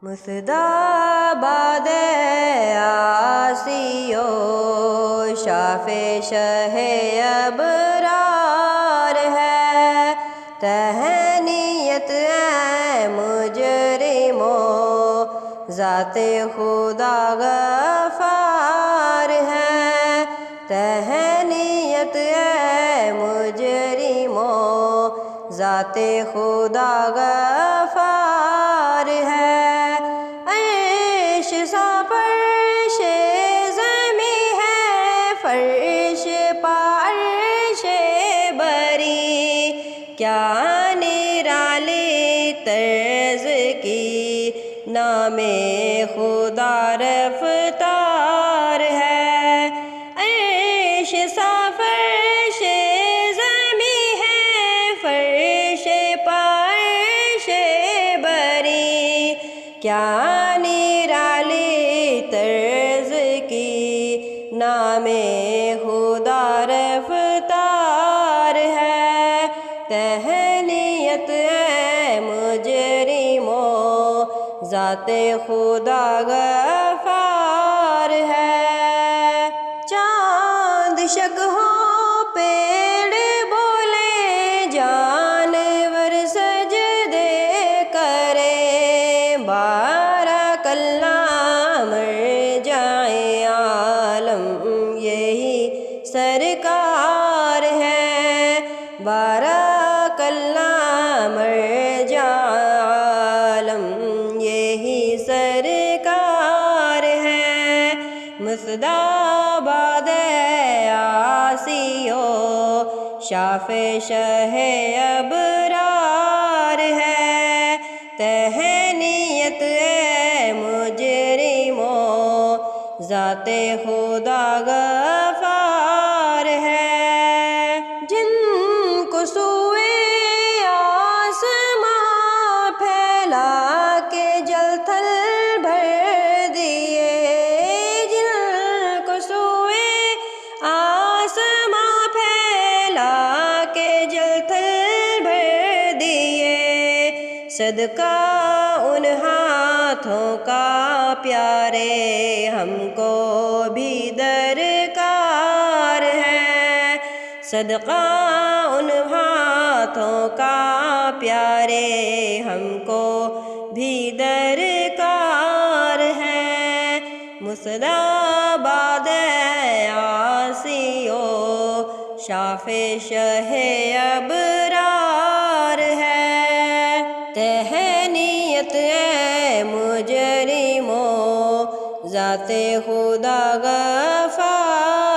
مصداباد عاصی و شاف شہ ابرار ہے، تہنیت ہے مجرموں ذات خدا غفار ہے، تہنیت ہے مجرموں ذات خدا غفار ہے۔ عرش سا فرش زمیں ہے، فرش پا عرش بری، کیا نرالی طرز کی نام خدا رفتار ہے۔ عرش سا فرش زمیں ہے، فرش پا عرش بری، کیا نرالی طرز کی نام خدا رفتار ہے، تہنیت ہے مجرموں ذات خدا غفار ہے۔ چاند شک ہو پیڑ بولے، جانور سجدے کرے، بارک اللہ مر جائیں عالم یہی سرکار ہے، بارک اللہ مر جائیں عالم یہی سرکار ہے۔ مصداباد عاصی و شاف شہ ابرار ہے، تہنیت ہے مجرموں ذات خدا غفار ہے۔ جن کو سوئے آسماں پھیلا کے جل تھل بھر دیے، جن کو سوئے آسماں پھیلا کے جل تھل بھر دیے، صدقہ ان ہاتھوں کا پیارے ہم کو بھی درکار ہے، صدقہ ان ہاتھوں کا پیارے ہم کو بھی درکار ہے۔ مصداباد عاصی و شاف شہ ابرار ہے، تہنیت ہے مجرموں ذات خدا غفار